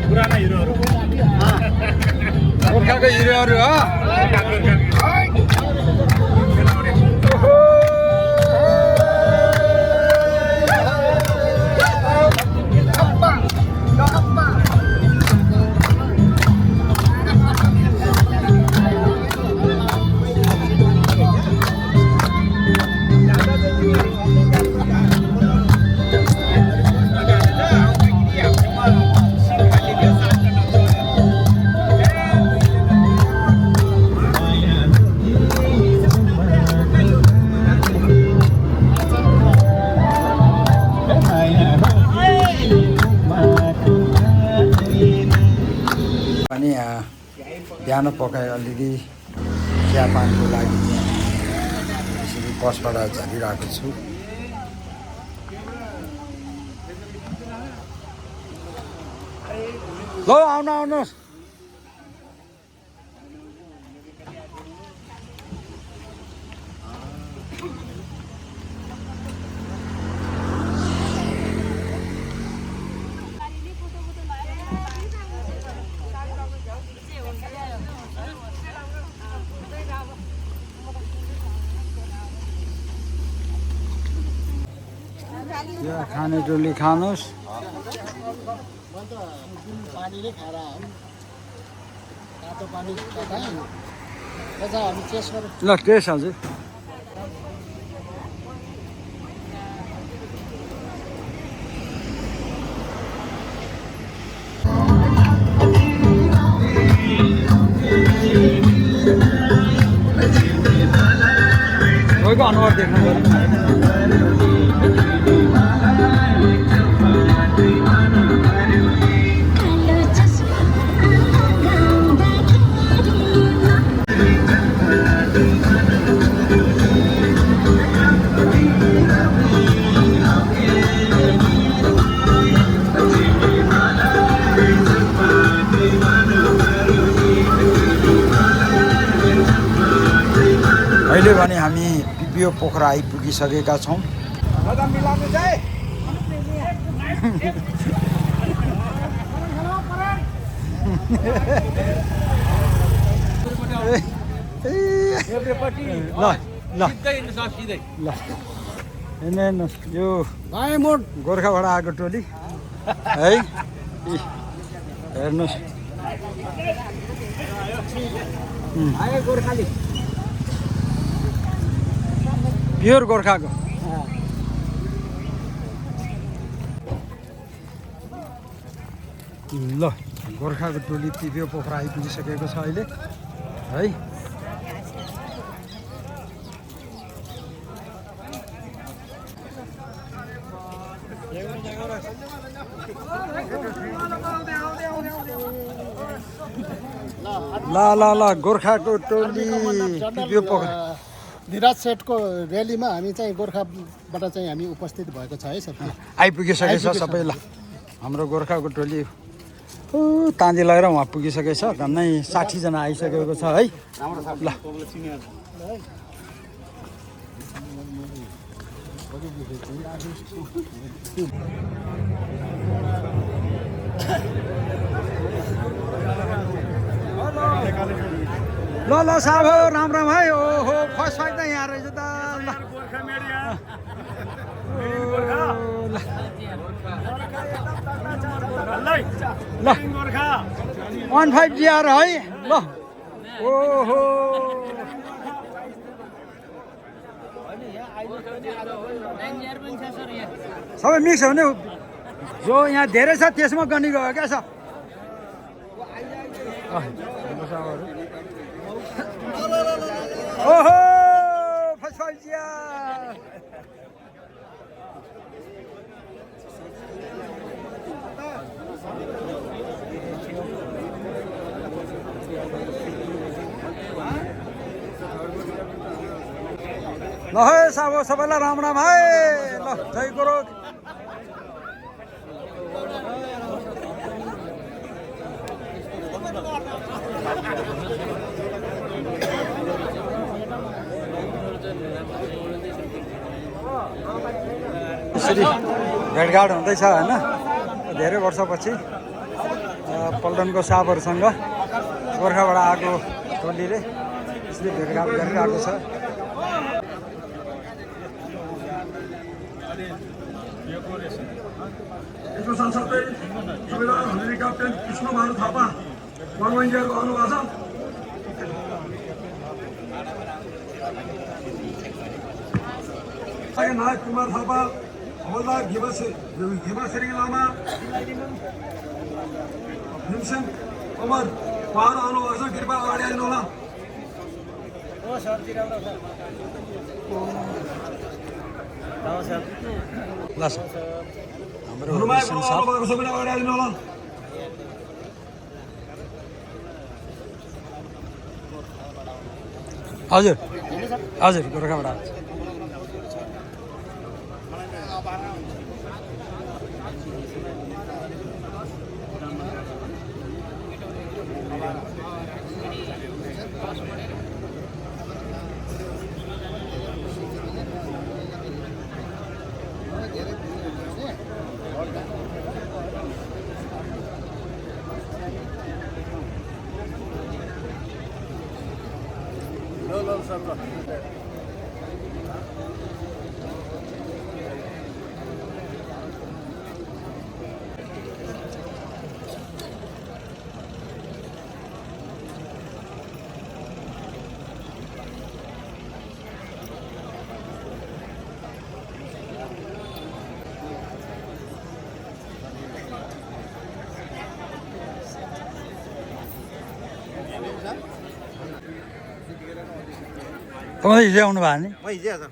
पुराना हिरोहरु गोर्खाको हिरोहरु हो अनि बिहान पकायो अलिअलि चियापानको लागि यसरी बसबाट झरिरहेको छु ल आउनुहोस् खाने डोली खानुहोस् ल टेस्ट हजुर कोहीको अनुहार देख्नु अहिले भने हामी पिपिओ पोखरा आइपुगिसकेका छौँ हेर्नुहोस् यो गोर्खाबाट आएको टोली है हेर्नुहोस् गोर्खाली प्योर गोर्खाको ल गोर्खाको टोली पिपिओ पोखरा आइपुगिसकेको छ अहिले है ल ल ल गोर्खाको टोली पिपिओ पोखरा धीराज सेठको र्यालीमा हामी चाहिँ गोर्खाबाट चाहिँ हामी उपस्थित भएको छ है सर आइपुगिसकेछ सबै ल हाम्रो गोर्खाको टोली ताँदी लगेर उहाँ पुगिसकेको छ झन्डै 60 जना आइसकेको छ है ल ल ल साहब राम राम है ओहो फर्स्ट फाइट त यहाँ रहेछ त ल 15 जिआर है ल ओहो सबै मिक्स हो नि जो यहाँ धेरै छ त्यसमा गनी गयो क्या छ ओहो फसफाइजिया ल है साबो सबैलाई राम राम है ल जय गुरु यसरी भेटघाट हुँदैछ होइन धेरै वर्षपछि पल्टनको सापहरूसँग गोर्खाबाट आएको टोलीले यसले भेटघाट गरेर आएको छ। यसको साथसाथै सबैजना हनेरी क्याप्टेन कृष्णबहादुर थापा परमञ्जीहरू आउनुभएको छ। नायक कुमार थापा, हवलदार घिमा सेरिङ लामा, भीमसेन अमर उहाँहरू आउनुभएको छ। कृपया अगाडि आइदिनु होला। ल सर, हाम्रो हनुमान मिसन बाबु साहब आउनुभएको छ, सबैले अगाडि आइदिनु होला। हजुर हजुर गोर्खाबाट आएको छ। तपाईँ हिजो आउनु भयो नि? म हिजो आएको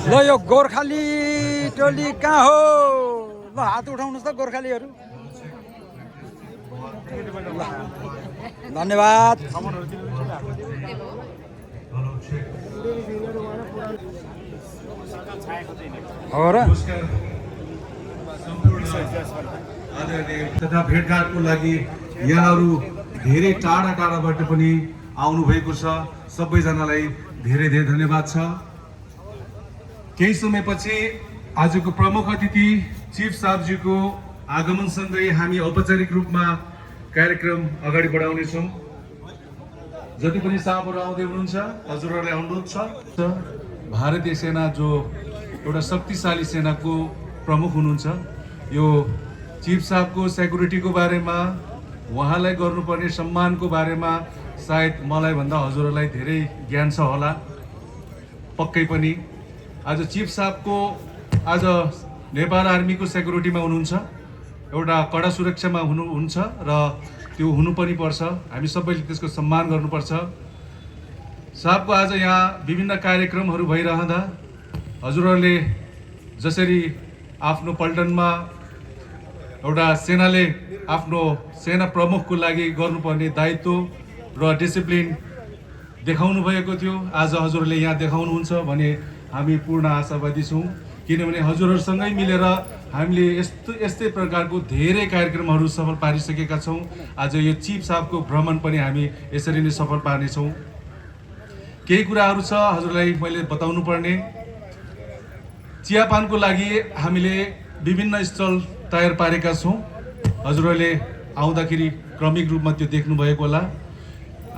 ल यो गोर्खाली टोली कहाँ हो? ल हात उठाउनुहोस् त गोर्खालीहरू। ल धन्यवाद। हो र तथा भेटघाटको लागि यहाँहरू धेरै टाढा टाढाबाट पनि आउनुभएको छ। सबैजनालाई धेरै धेरै धन्यवाद छ। केही समयपछि आजको प्रमुख अतिथि चिफ साहबजीको आगमनसँगै हामी औपचारिक रूपमा कार्यक्रम अगाडि बढाउनेछौँ। जति पनि साहबहरू आउँदै हुनुहुन्छ हजुरहरूलाई अनुरोध छ, भारतीय सेना जो एउटा शक्तिशाली सेनाको प्रमुख हुनुहुन्छ, यो चिफ साहबको सेक्युरिटीको बारेमा, उहाँलाई गर्नुपर्ने सम्मानको बारेमा सायद मलाई भन्दा हजुरहरूलाई धेरै ज्ञान छ होला। पक्कै पनि आज चिफ साहबको आज नेपाल आर्मीको सेक्युरिटीमा हुनुहुन्छ, एउटा कडा सुरक्षामा हुनुहुन्छ र त्यो हुनु पनि पर्छ। हामी सबैले त्यसको सम्मान गर्नुपर्छ। साहबको आज यहाँ विभिन्न कार्यक्रमहरू भइरहँदा हजुरहरूले जसरी आफ्नो पल्टनमा एउटा सेनाले आफ्नो सेना प्रमुखको लागि गर्नुपर्ने दायित्व र डिसिप्लिन देखाउनु भएको थियो, आज हजुरहरूले यहाँ देखाउनुहुन्छ भने हामी पूर्ण आशावादी छौँ। किनभने हजुरहरूसँगै मिलेर हामीले यस्तै प्रकारको धेरै कार्यक्रमहरू सफल पारिसकेका छौँ। आज यो चिफ साहबको भ्रमण पनि हामी यसरी नै सफल पार्नेछौँ। केही कुराहरू छ हजुरलाई मैले बताउनु पर्ने। चियापानको लागि हामीले विभिन्न स्टल तयार पारेका छौँ। हजुरहरूले आउँदाखेरि क्रमिक रूपमा त्यो देख्नुभएको होला।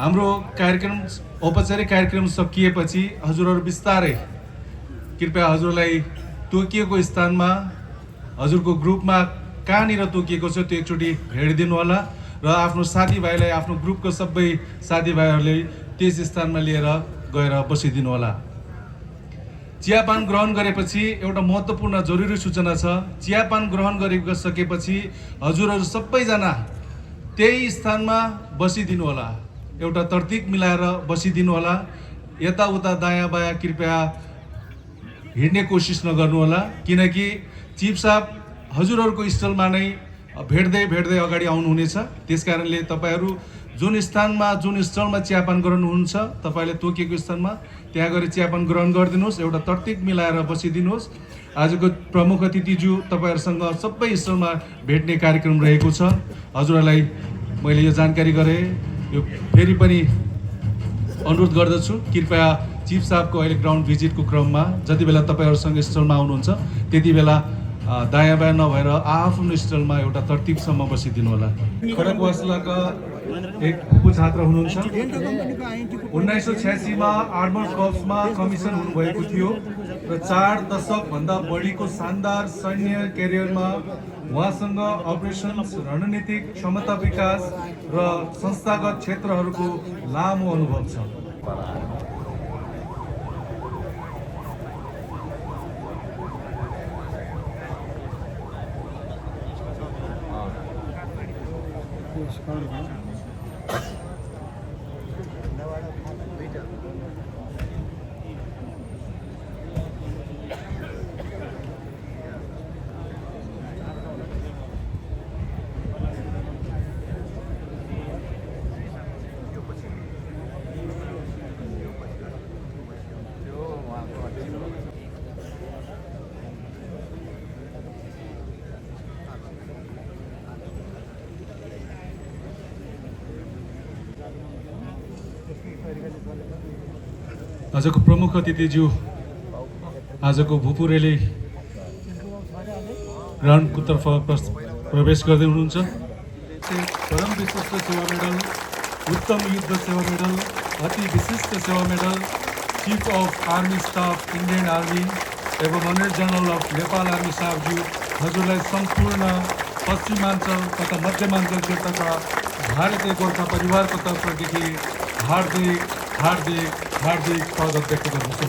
हाम्रो कार्यक्रम औपचारिक कार्यक्रम सकिएपछि हजुरहरू बिस्तारै कृपया हजुरलाई तोकिएको स्थानमा हजुरको ग्रुपमा कहाँनिर तोकिएको छ त्यो एकचोटि भेटिदिनु होला र आफ्नो साथीभाइलाई, आफ्नो ग्रुपको सबै साथीभाइहरूले त्यस स्थानमा लिएर गएर बसिदिनु होला। चियापान ग्रहण गरेपछि एउटा महत्त्वपूर्ण जरुरी सूचना छ। चियापान ग्रहण गरिसकेपछि हजुरहरू सबैजना त्यही स्थानमा बसिदिनु होला। एउटा तरतिब मिलाएर बसिदिनु होला। यताउता दायाँ बायाँ कृपया हिँड्ने कोसिस नगर्नु होला, किनकि चिफ साहब हजुरहरूको स्टलमा नै भेट्दै भेट्दै अगाडि आउनुहुनेछ। त्यसकारणले तपाईँहरू जुन स्थानमा जुन स्थलमा चियापान गर्नुहुन्छ तपाईँले तोकेको स्थानमा त्यहाँ गएर चियापान ग्रहण गरिदिनुहोस्, एउटा तरतिब मिलाएर बसिदिनुहोस्। आजको प्रमुख अतिथिज्यू तपाईँहरूसँग सबै स्थलमा भेट्ने कार्यक्रम रहेको छ। हजुरहरूलाई मैले यो जानकारी गरेँ। यो फेरि पनि अनुरोध गर्दछु, कृपया चिफ साहबको अहिले ग्राउन्ड भिजिटको क्रममा जति बेला तपाईँहरूसँग स्थलमा आउनुहुन्छ त्यति बेला दायाँ बायाँ नभएर आफ्नो स्थलमा एउटा तरतिबसम्म बसिदिनु होला। खडकवासलाका एक उपछात्र हुनुहुन्छ। 1986 मा आर्मर कर्प्समा कमिसन हुनुभएको थियो र 4 दशकभन्दा बढीको शानदार सैन्य करियरमा उहाँसँग अपरेसन्स, रणनीतिक क्षमता विकास र संस्थागत क्षेत्रहरूको लामो अनुभव छ। आजको प्रमुख अतिथिज्यू आजको भूपू रेली ग्राउन्डको तर्फ प्रवेश गर्दै हुनुहुन्छ। परम विशिष्ट सेवा मेडल, उत्तम युद्ध सेवा medal, Ati Vishisht Seva medal, chief of army staff Indian army एवं honorary general of Nepal army साहबज्यू हजुरलाई सम्पूर्ण पश्चिमाञ्चल तथा मध्यमाञ्चल क्षेत्रका भारतीय गोर्खा परिवारको तर्फदेखि हार्दिक हार्दिक हार्दिक स्वागत व्यक्त गर्दछु।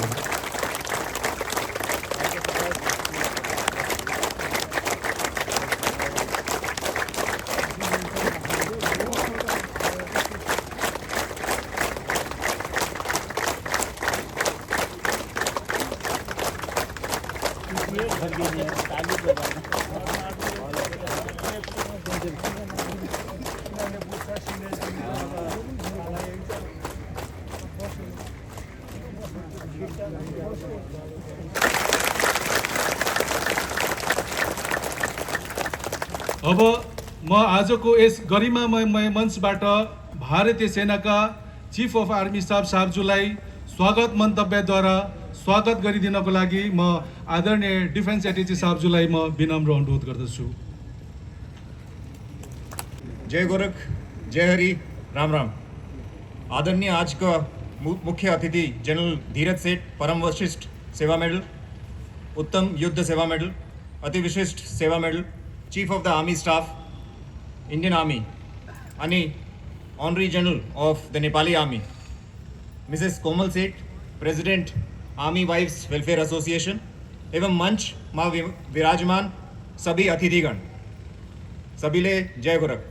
अब म आजको यस गरिमामय मञ्चबाट भारतीय सेनाका चिफ अफ आर्मी स्टाफ साहबज्यूलाई स्वागत मन्तव्यद्वारा स्वागत गरिदिनको लागि म आदरणीय डिफेन्स एडिजी साहबज्यूलाई म विनम्र अनुरोध गर्दछु। जय गोरख, जय हरि, राम राम। आदरणीय आज का मुख्य अतिथि जनरल धीरज सेठ परम वशिष्ठ सेवा मेडल, उत्तम युद्ध सेवा medal, Ati Vishisht Seva medal, chief of the army staff Indian army आणि honorary general of the Nepali army Mrs Komal Seth, president army wives welfare association एवं मंच में विराजमान सभी अतिथिगण, सभी ले जय गोरख।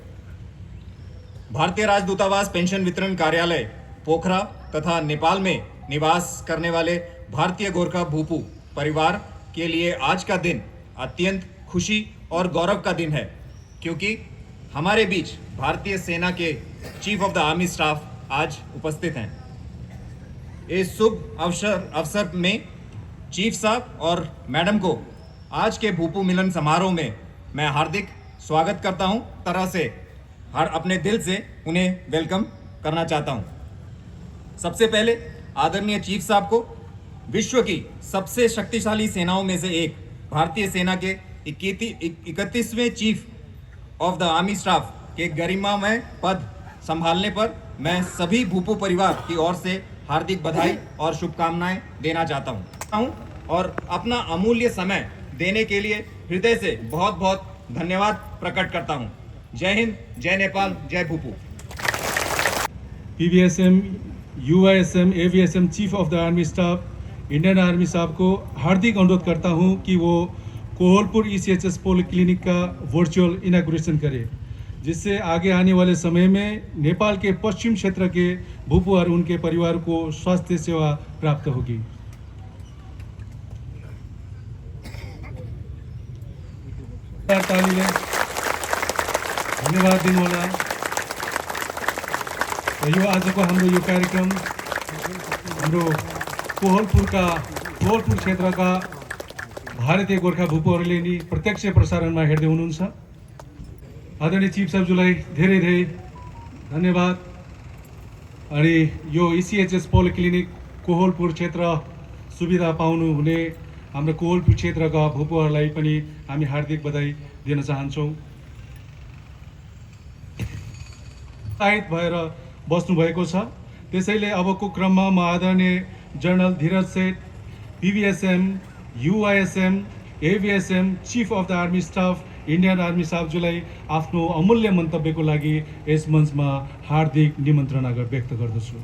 भारतीय राजदूतावास पेंशन वितरण कार्यालय पोखरा तथा नेपाल में निवास करने वाले भारतीय गोरखा भूपू परिवार के लिए आज का दिन अत्यंत खुशी और गौरव का दिन है, क्योंकि हमारे बीच भारतीय सेना के chief of the army staff आज उपस्थित हैं। इस शुभ अवसर में चीफ साहब और मैडम को आज के भूपू मिलन समारोह में मैं हार्दिक स्वागत करता हूं। तरह से अपने दिल से उन्हें वेलकम करना चाहता हूं। सबसे पहले आदरणीय चीफ साहब को विश्व की सबसे शक्तिशाली सेनाओं में से एक भारतीय सेना के 31वें chief of the army staff के गरिमामय पद संभालने पर मैं सभी भूपू परिवार की ओर से हार्दिक बधाई और शुभकामनाएं देना चाहता हूं और अपना अमूल्य समय देने के लिए हृदय से बहुत बहुत धन्यवाद प्रकट करता हूं। जय हिंद, जय नेपाल, जय भूपू। PVSM, UISM, AVSM chief of the army staff Indian army साहब को हार्दिक अनुरोध करता हूं कि वो कोहलपुर ECHS पॉलिक्लिनिक का वर्चुअल इनॉग्रेशन करें, जिससे आगे आने वाले समय में नेपाल के पश्चिम क्षेत्र के भूपू और उनके परिवार को स्वास्थ्य सेवा प्राप्त होगी। र यो आजको हाम्रो यो कार्यक्रम हाम्रो कोहलपुर क्षेत्रका भारतीय गोर्खा भूपुहरूले नि प्रत्यक्ष प्रसारणमा हेर्दै हुनुहुन्छ। आदरणीय चिफ साहबज्यूलाई धेरै धेरै धन्यवाद। अनि यो ECHS पोलिक्लिनिक कोहलपुर क्षेत्र सुविधा पाउनु हुने हाम्रो कोहलपुर क्षेत्रका भूपुहरूलाई पनि हामी हार्दिक बधाई दिन चाहन्छौँ। उत्साहित भएर बस्नुभएको छ। त्यसैले अबको क्रममा म आदरणीय जनरल धीरज सेठ, PVSM, UISM, AVSM, chief of the army staff, Indian army साहबज्यूलाई आफ्नो अमूल्य मन्तव्यको लागि यस मञ्चमा हार्दिक निमन्त्रणा व्यक्त गर्दछु।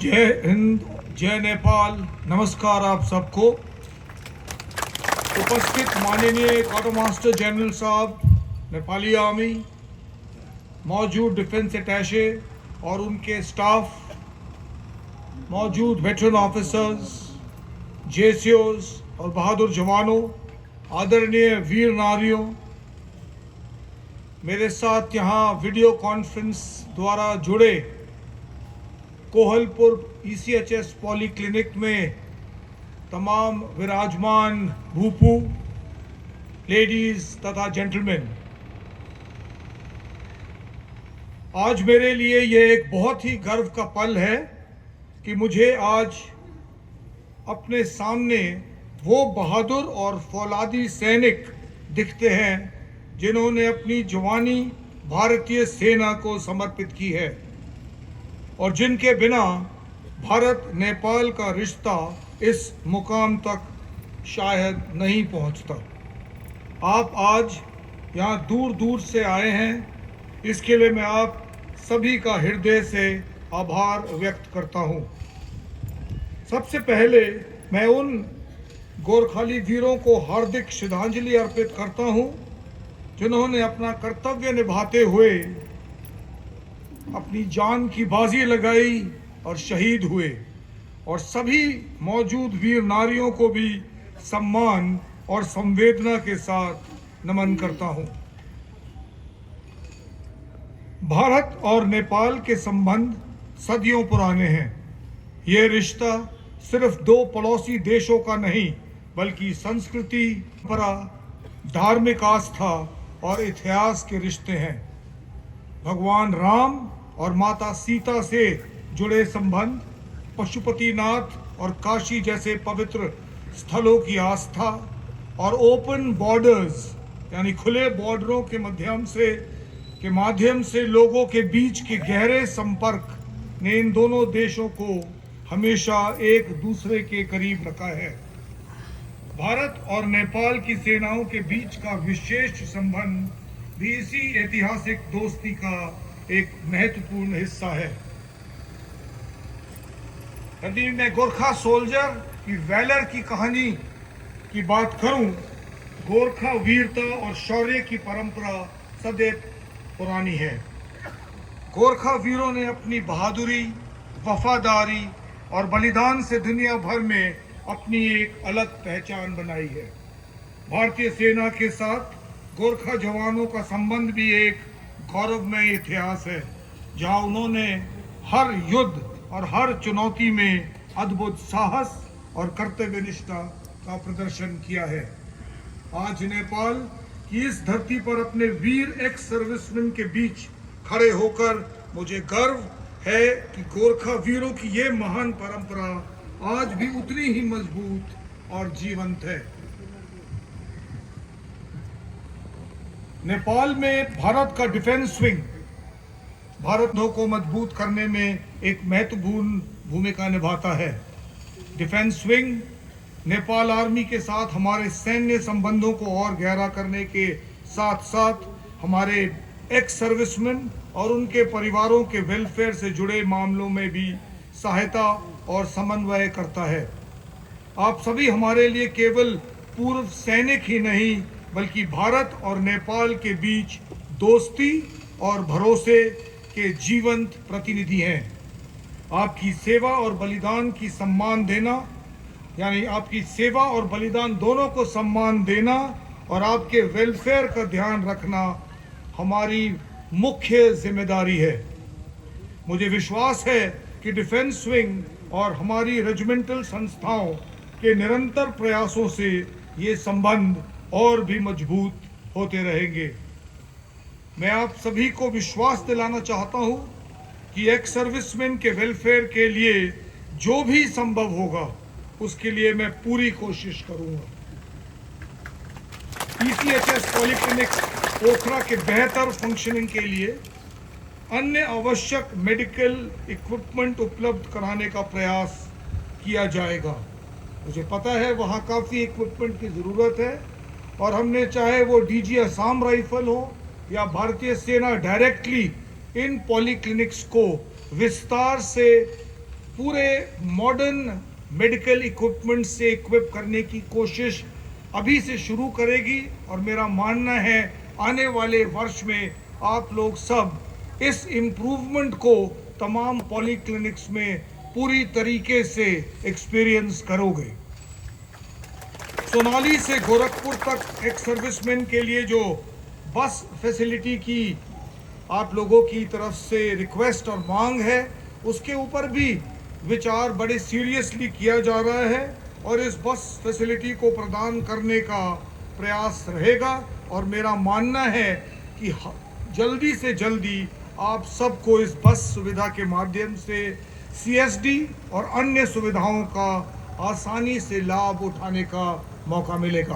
जय हिंद, जय नेपाल। नमस्कार आप सबको। उपस्थित माननीय क्वार्टर मास्टर जनरल साहब, नेपाली आर्मी, मौजूद डिफेंस अटैचे और उनके स्टाफ, मौजूद वेटरन ऑफिसर्स, JCOs और बहादुर जवानों, आदरणीय वीर नारियों, मेरे साथ यहाँ वीडियो कॉन्फ्रेंस द्वारा जुड़े कोहलपुर ECHS पॉलीक्लिनिक में तमाम विराजमान भूपू, लेडीज तथा जेंटलमैन, आज मेरे लिए ये एक बहुत ही गर्व का पल है कि मुझे आज अपने सामने वो बहादुर और फौलादी सैनिक दिखते हैं जिन्होंने अपनी जवानी भारतीय सेना को समर्पित की है और जिनके बिना भारत नेपाल का रिश्ता इस मुकाम तक शायद नहीं पहुंचता। आप आज यहाँ दूर दूर से आए हैं, इसके लिए मैं आप सभी का हृदय से आभार व्यक्त करता हूँ। सबसे पहले मैं उन गोरखाली वीरों को हार्दिक श्रद्धांजलि अर्पित करता हूँ जिन्होंने अपना कर्तव्य निभाते हुए अपनी जान की बाजी लगाई और शहीद हुए, और सभी मौजूद वीर नारियों को भी सम्मान और संवेदना के साथ नमन करता हूं। भारत और नेपाल के संबंध सदियों पुराने हैं। ये रिश्ता सिर्फ दो पड़ोसी देशों का नहीं बल्कि संस्कृति, परंपरा, धार्मिक आस्था और इतिहास के रिश्ते हैं। भगवान राम और माता सीता से जुड़े संबंध, पशुपतिनाथ और काशी जैसे पवित्र स्थलों की आस्था और ओपन बॉर्डर्स यानी खुले बॉर्डरों के माध्यम से लोगों के बीच के गहरे संपर्क ने इन दोनों देशों को हमेशा एक दूसरे के करीब रखा है। भारत और नेपाल की सेनाओं के बीच का विशेष संबंध भी इसी ऐतिहासिक दोस्ती का एक महत्वपूर्ण हिस्सा है। यदि मैं गोरखा सोल्जर की वैलर की कहानी की बात करूं, गोरखा वीरता और शौर्य की परंपरा सदैव पुरानी है। गोरखा वीरों ने अपनी बहादुरी, वफादारी और बलिदान से दुनिया भर में अपनी एक अलग पहचान बनाई है। भारतीय सेना के साथ गोरखा जवानों का संबंध भी एक गौरवमय इतिहास है, जहां उन्होंने हर युद्ध और हर चुनौती में अद्भुत साहस और कर्तव्यनिष्ठा का प्रदर्शन किया है। आज नेपाल की इस धरती पर अपने वीर एक्स सर्विसमैन के बीच खड़े होकर मुझे गर्व है कि गोरखा वीरों की ये महान परंपरा आज भी उतनी ही मजबूत और जीवंत है। नेपाल में भारत का डिफेंस विंग भारत को मजबूत करने में एक महत्वपूर्ण भूमिका निभाता है। डिफेंस विंग नेपाल आर्मी के साथ हमारे सैन्य संबंधों को और गहरा करने के साथ साथ हमारे एक्स सर्विसमैन और उनके परिवारों के वेलफेयर से जुड़े मामलों में भी सहायता और समन्वय करता है। आप सभी हमारे लिए केवल पूर्व सैनिक ही नहीं बल्कि भारत और नेपाल के बीच दोस्ती और भरोसे के जीवंत प्रतिनिधि हैं। आपकी सेवा और बलिदान की सम्मान देना यानी आपकी सेवा और बलिदान दोनों को सम्मान देना और आपके वेलफेयर का ध्यान रखना हमारी मुख्य जिम्मेदारी है। मुझे विश्वास है कि डिफेंस विंग और हमारी रेजिमेंटल संस्थाओं के निरंतर प्रयासों से ये संबंध और भी मजबूत होते रहेंगे। मैं आप सभी को विश्वास दिलाना चाहता हूं कि एक्स सर्विसमैन के वेलफेयर के लिए जो भी संभव होगा उसके लिए मैं पूरी कोशिश करूंगा। ECHS पॉलिक्लिनिक पोखरा के बेहतर फंक्शनिंग के लिए अन्य आवश्यक मेडिकल इक्विपमेंट उपलब्ध कराने का प्रयास किया जाएगा। मुझे पता है वहाँ काफ़ी इक्विपमेंट की ज़रूरत है और हमने चाहे वो DG असम राइफल हो या भारतीय सेना डायरेक्टली इन पॉलीक्लिनिक्स को विस्तार से पूरे मॉडर्न मेडिकल इक्विपमेंट से इक्विप करने की कोशिश अभी से शुरू करेगी और मेरा मानना है आने वाले वर्ष में आप लोग सब इस इम्प्रूवमेंट को तमाम पॉलीक्लिनिक्स में पूरी तरीके से एक्सपीरियंस करोगे। सोनाली से गोरखपुर तक एक्स सर्विसमैन के लिए जो बस फैसिलिटी की आप लोगों की तरफ से रिक्वेस्ट और मांग है उसके ऊपर भी विचार बड़े सीरियसली किया जा रहा है और इस बस फैसिलिटी को प्रदान करने का प्रयास रहेगा और मेरा मानना है कि जल्दी से जल्दी आप सबको इस बस सुविधा के माध्यम से CSD और अन्य सुविधाओं का आसानी से लाभ उठाने का मौका मिलेगा।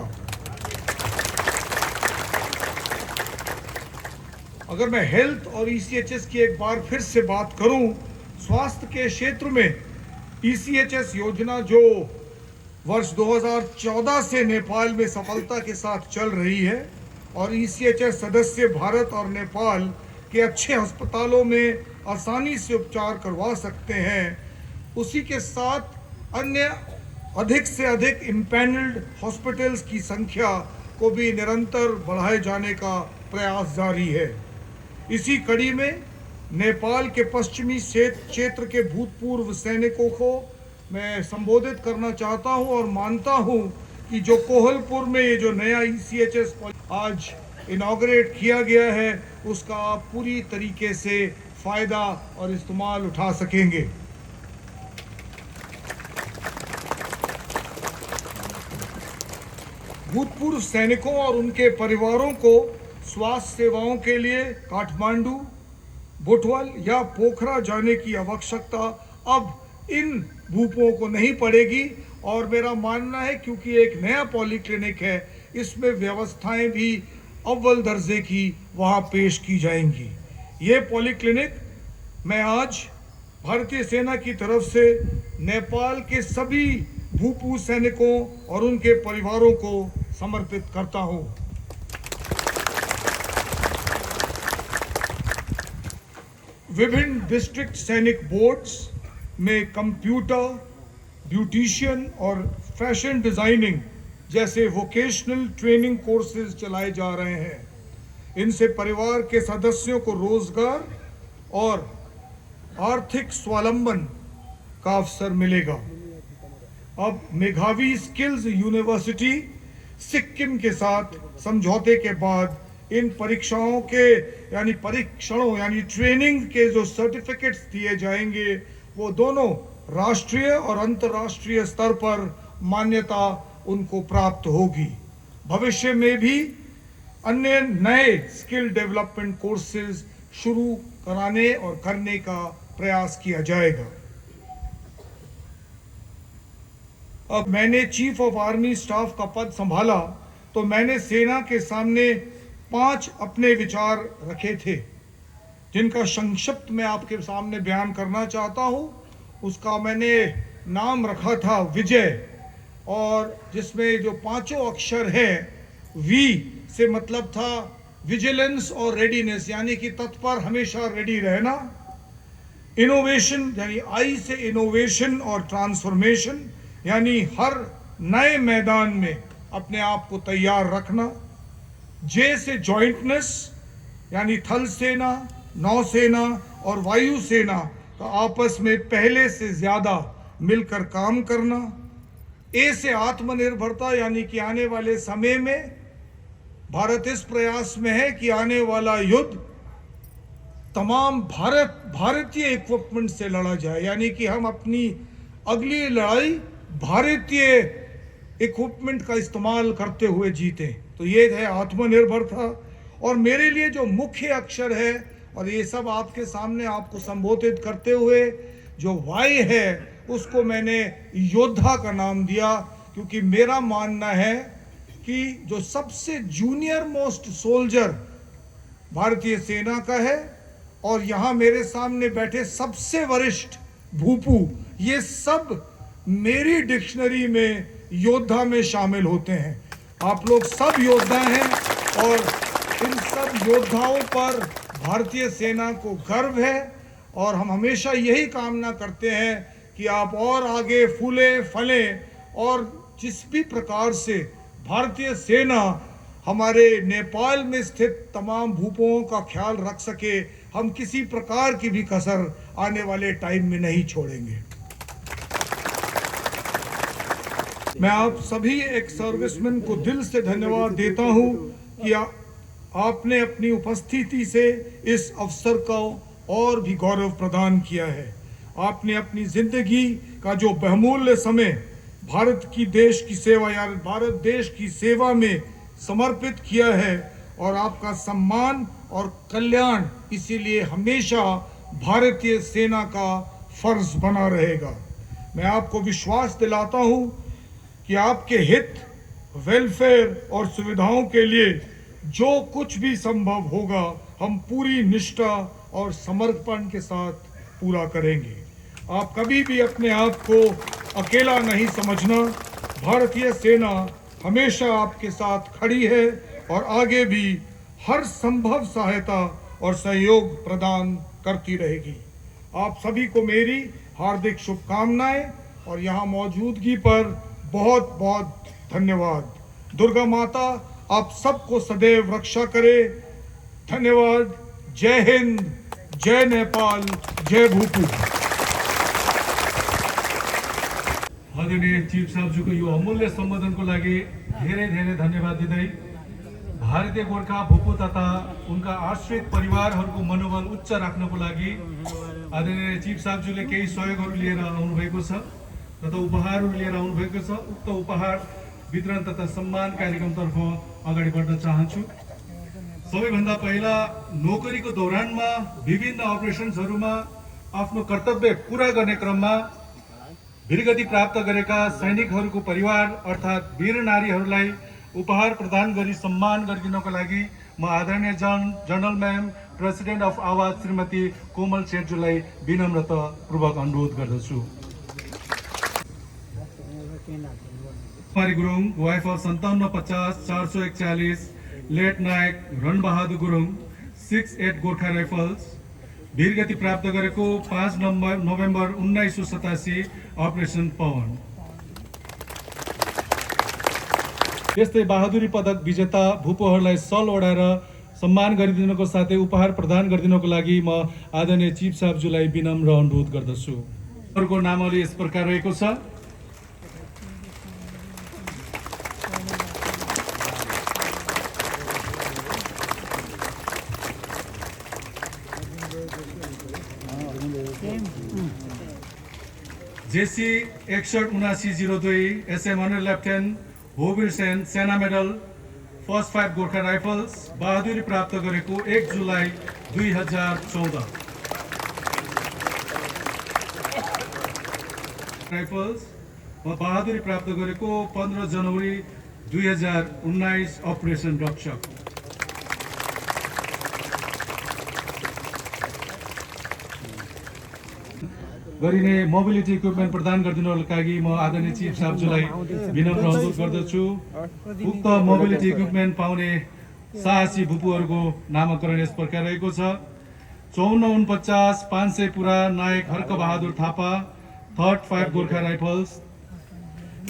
अगर मैं हेल्थ और ECHS की एक बार फिर से बात करूं, स्वास्थ्य के क्षेत्र में ECHS योजना जो वर्ष 2014 से नेपाल में सफलता के साथ चल रही है और ECHS सदस्य भारत और नेपाल के अच्छे अस्पतालों में आसानी से उपचार करवा सकते हैं, उसी के साथ अन्य अधिक से अधिक इम्पैनल्ड हॉस्पिटल्स की संख्या को भी निरंतर बढ़ाए जाने का प्रयास जारी है। इसी कड़ी में नेपाल के पश्चिमी क्षेत्र के भूतपूर्व सैनिकों को मैं संबोधित करना चाहता हूं और मानता हूं कि जो कोहलपुर में ये जो नया ECHS आज इनॉग्रेट किया गया है उसका आप पूरी तरीके से फायदा और इस्तेमाल उठा सकेंगे। भूतपूर्व सैनिकों और उनके परिवारों को स्वास्थ्य सेवाओं के लिए काठमांडू, बुटवल या पोखरा जाने की आवश्यकता अब इन भूपों को नहीं पड़ेगी और मेरा मानना है क्योंकि एक नया पॉलीक्लिनिक है इसमें व्यवस्थाएं भी अव्वल दर्जे की वहां पेश की जाएंगी। ये पॉलीक्लिनिक मैं आज भारतीय सेना की तरफ से नेपाल के सभी भूपू सैनिकों और उनके परिवारों को समर्पित करता हूं। विभिन्न डिस्ट्रिक्ट सैनिक बोर्ड्स में कंप्यूटर, ब्यूटिशियन और फैशन डिजाइनिंग जैसे वोकेशनल ट्रेनिंग कोर्सेज चलाए जा रहे हैं। इनसे परिवार के सदस्यों को रोजगार और आर्थिक स्वावलंबन का अवसर मिलेगा। अब मेघावी स्किल्स यूनिवर्सिटी सिक्किम के साथ समझौते के बाद इन परीक्षाओं के यानी ट्रेनिंग के जो सर्टिफिकेट्स दिए जाएंगे वो दोनों राष्ट्रीय और अंतर्राष्ट्रीय स्तर पर मान्यता उनको प्राप्त होगी। भविष्य में भी अन्य नए स्किल डेवलपमेंट कोर्सेज शुरू कराने और करने का प्रयास किया जाएगा। अब मैंने चीफ ऑफ आर्मी स्टाफ का पद संभाला तो मैंने सेना के सामने 5 अपने विचार रखे थे जिनका संक्षिप्त मैं आपके सामने बयान करना चाहता हूं। उसका मैंने नाम रखा था विजय, और जिसमें जो 5 अक्षर है वी से मतलब था विजिलेंस और रेडीनेस यानी कि तत्पर हमेशा रेडी रहना। इनोवेशन यानी आई से इनोवेशन और ट्रांसफॉर्मेशन यानी हर नए मैदान में अपने आप को तैयार रखना। जे से जॉइंटनेस यानी थल सेना, नौसेना और वायु सेना का आपस में पहले से ज्यादा मिलकर काम करना। ए से आत्मनिर्भरता, यानी कि आने वाले समय में भारत इस प्रयास में है कि आने वाला युद्ध तमाम भारतीय इक्विपमेंट से लड़ा जाए, यानी कि हम अपनी अगली लड़ाई भारतीय इक्विपमेंट का इस्तेमाल करते हुए जीते। तो ये है आत्मनिर्भरता। और मेरे लिए जो मुख्य अक्षर है, और ये सब आपके सामने आपको संबोधित करते हुए जो वाई है उसको मैंने योद्धा का नाम दिया, क्योंकि मेरा मानना है कि जो सबसे जूनियर मोस्ट सोल्जर भारतीय सेना का है और यहाँ मेरे सामने बैठे सबसे वरिष्ठ भूपू, ये सब मेरी डिक्शनरी में योद्धा में शामिल होते हैं। आप लोग सब योद्धा हैं और इन सब योद्धाओं पर भारतीय सेना को गर्व है और हम हमेशा यही कामना करते हैं कि आप और आगे फूले फले और जिस भी प्रकार से भारतीय सेना हमारे नेपाल में स्थित तमाम भूपों का ख्याल रख सके, हम किसी प्रकार की भी कसर आने वाले टाइम में नहीं छोड़ेंगे। मैं आप सभी एक सर्विसमैन को दिल से धन्यवाद देता हूं कि आपने अपनी उपस्थिति से इस अवसर को और भी गौरव प्रदान किया है। आपने अपनी जिंदगी का जो बहुमूल्य समय भारत की देश की सेवा या भारत देश की सेवा में समर्पित किया है और आपका सम्मान और कल्याण इसीलिए हमेशा भारतीय सेना का फर्ज बना रहेगा। मैं आपको विश्वास दिलाता हूं कि आपके हित, वेलफेयर और सुविधाओं के लिए जो कुछ भी संभव होगा हम पूरी निष्ठा और समर्पण के साथ पूरा करेंगे। आप कभी भी अपने आप को अकेला नहीं समझना। भारतीय सेना हमेशा आपके साथ खड़ी है और आगे भी हर संभव सहायता और सहयोग प्रदान करती रहेगी। आप सभी को मेरी हार्दिक शुभकामनाएं और यहाँ मौजूदगी पर बहुत बहुत धन्यवाद। दुर्गा माता आप सबको सदैव रक्षा करे। धन्यवाद। जय हिंद, जय नेपाल, जय भूपू। आदरणीय चीफ साहबज्यूको यो अमूल्य सम्बोधनको लागि धेरै धेरै धन्यवाद दिँदै भारतीय गोर्खा भूपू तथा उनका आश्रित परिवारहरूको मनोबल उच्च राख्नको लागि आदरणीय चीफ साहबज्यूले केही सहयोगहरू लिएर आउनुभएको छ तथा उपहारहरू लिएर आउनुभएको छ। उक्त उपहार वितरण तथा सम्मान कार्यक्रमतर्फ अगाडि बढ्न चाहन्छु। सबैभन्दा पहिला नोकरीको दौरानमा विभिन्न अपरेसन्सहरूमा आफ्नो कर्तव्य पूरा गर्ने क्रममा वीरगति प्राप्त गरेका सैनिकहरूको परिवार अर्थात् वीर नारीहरूलाई उपहार प्रदान गरी सम्मान गरिदिनको लागि म आदरणीय जनरल म्याम प्रेसिडेन्ट अफ आवाज श्रीमती कोमल सेठज्यूलाई विनम्रतापूर्वक अनुरोध गर्दछु। कुमारी गुरुङ, वाइफ अफ 5750-441 लेट नायक रणबहादुर गुरुङ, 68 गोर्खा राइफल्स, वीरगति प्राप्त गरेको 5 नोभेम्बर 1987 अपरेसन पवन। यस्तै बहादुरी पदक विजेता भूपोहरूलाई सल ओढाएर सम्मान गरिदिनको साथै उपहार प्रदान गरिदिनको लागि म आदरणीय चीफ साहबज्यूलाई विनम्र अनुरोध गर्दछु। अर्को नामावली यस प्रकार रहेको छ। JC 617902 SM honorary lieutenant Hobir Sen, Sena medal, first 5 Gorkha rifles, बहादुरी प्राप्त गरेको 1 जुलाई 2014। राइफल्स बहादुरी प्राप्त गरेको 15 जनवरी 2019 अपरेसन रक्षक। गरिने मोबिलिटी इक्विपमेन्ट प्रदान गरिदिनको लागि म आदरणीय चीफ साहबज्यूलाई विनम्र अनुरोध गर्दछु। उक्त मोबिलिटी इक्विपमेन्ट पाउने साहसी भूपूहरूको नामाकरण यस प्रकार रहेको छ। 5449 500 पुरा नायक हर्क बहादुर थापा, 3rd 5 गोर्खा राइफल्स,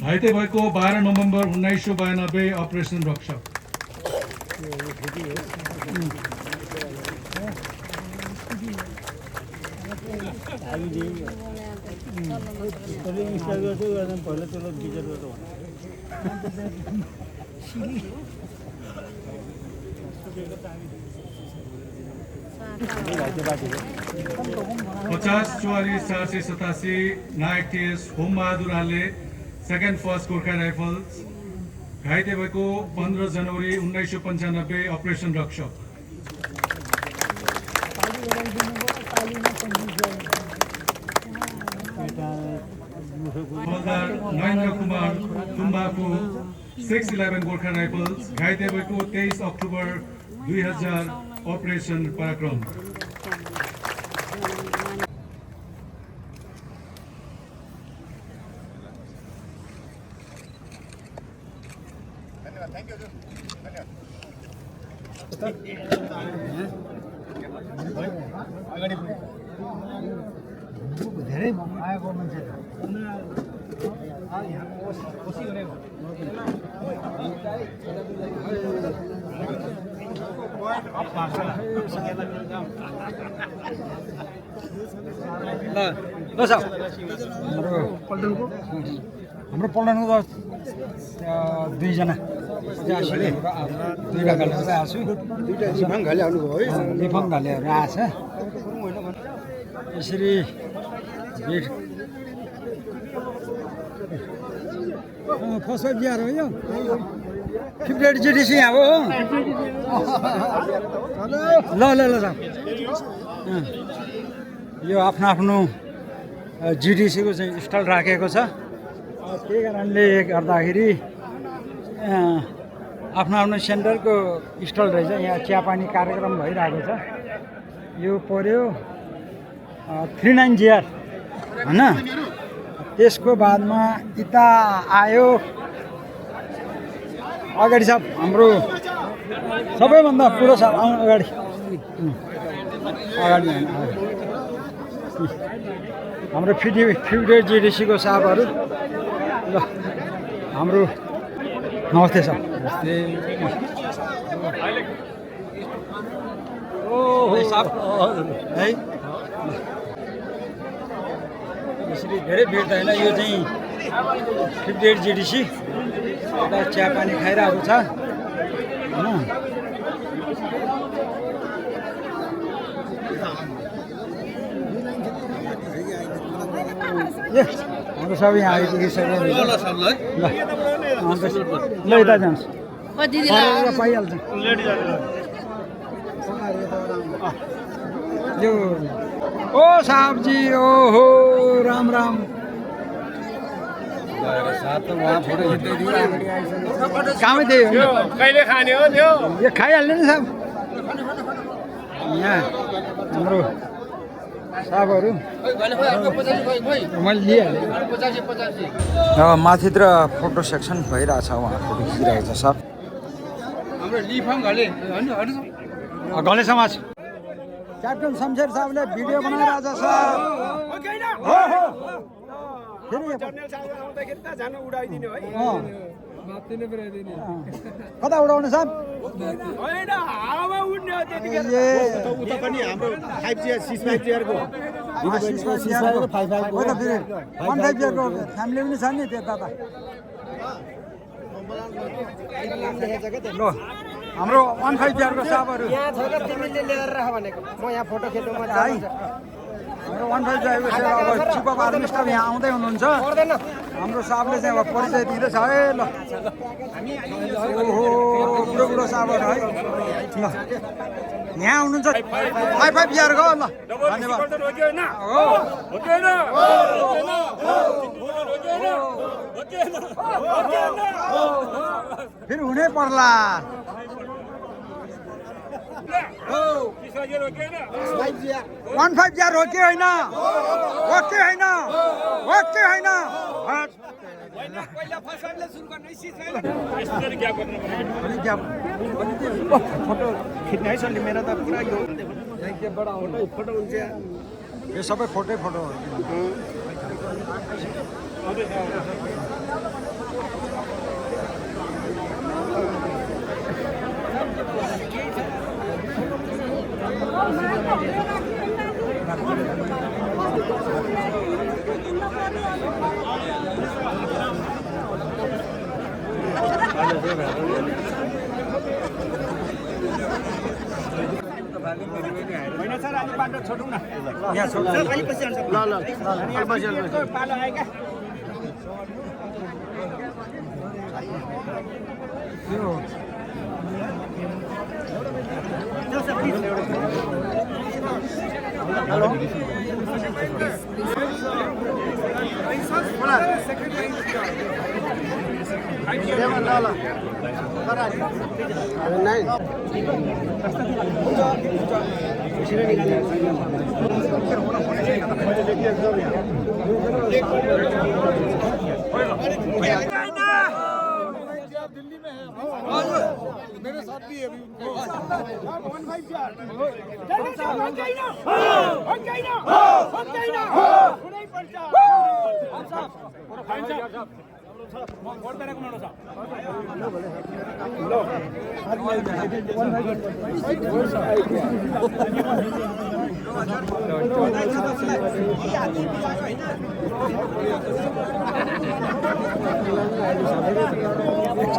घाइते भएको 12 नोभेम्बर 1992 अपरेसन रक्षक। पचास 44,487 नायक टिएस होम बहादुर आले सेकेन्ड फर्स्ट गोर्खा राइफल्स घाइते भएको 15 जनवरी 1995 अपरेसन रक्षक हवलदार नरेन्द्र कुमार तुम्बाको 611 गोर्खा राइफल्स घाइते भएको 23 अक्टोबर 2000 अपरेसन पराक्रम धेरै आएको मान्छे ल साहब हाम्रो पल्टनको त दुईजना 85 दुईवटा घालेर आएको छु दुईवटा लिफाङ घाले आउनुभयो है लिफाङ घालेहरू आएछ यसरी भेट फर्स्ट बिहार हो यो 58 GDC यहाँ हो ल ल ल साहब यो आफ्नो आफ्नो GDCको चाहिँ स्टल राखेको छ त्यही कारणले गर्दाखेरि आफ्नो आफ्नो सेन्टरको स्टल रहेछ यहाँ चियापानी कार्यक्रम भइरहेको छ यो पर्यो 39 GR होइन त्यसको बादमा यता आयो अगाडि साहब हाम्रो सबैभन्दा पुरो साहब आउनु अगाडि अगाडि हाम्रो 58 GDC को साहबहरू ल हाम्रो नमस्ते साहब नमस्ते ओ साहब है यसरी धेरै भिड होइन यो चाहिँ 58 GDC यता चियापानी खाइरहेको छ होइन हाम्रो सबै यहाँ आइपुगिसक्यो ल यता जान्छ पाइहाल्छ यो ओ साहबजी ओहो राम राम कामै थियो कहिले खाने हो त्यो यो खाइहाल्ने नि साहब यहाँ हाम्रो साहबहरू मैले लिइहालेँ माथितिर फोटो सेक्सन भइरहेछ उहाँ फोटो खिचिरहेको छ सब हाम्रो लिफाङ घले घले समाज क्याप्टन शमशेर साहबले भिडियो बनाइरहेछ सर हो हो फेरि कता उडाउने साहब उता पनि हाम्रो 5GR 65GR को फ्यामिली पनि छ नि त्यता त ल हाम्रो 15GR को साहबहरू यहाँ छ र तिमीले लिएर राख भनेको म यहाँ फोटो खिच्नु मन है हाम्रो 15GR को अब चिफ अफ आर्मी स्टाफ यहाँ आउँदै हुनुहुन्छ हाम्रो साहबले चाहिँ अब परिचय दिँदैछ है ल ओहो बुढो बुढो साहबहरू है ल यहाँ हुनुहुन्छ 5GR को ल धन्यवाद फेरि हुनै पर्ला 15GR हो कि होइन हो कि होइन हो कि होइन फोटो खिच्ने है सरले मेरो त पुरा यो फोटो हुन्छ यो सबै फोटो हो यहाँ छोड्नु।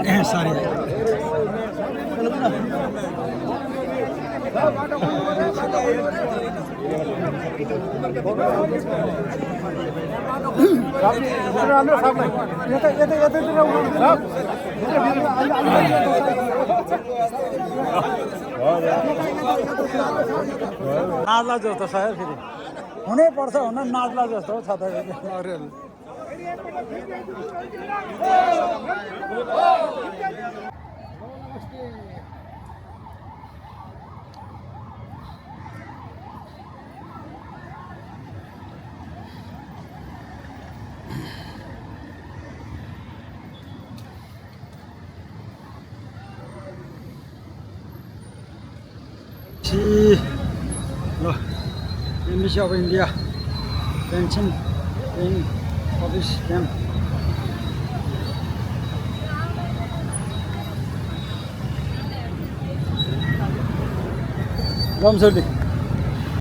यो सरी नाच्ला जस्तो छ यार फेरि हुनै पर्छ हुन नाच्ला जस्तो छ त फेरि ल embassy of India pension paying office camp गमसर्दी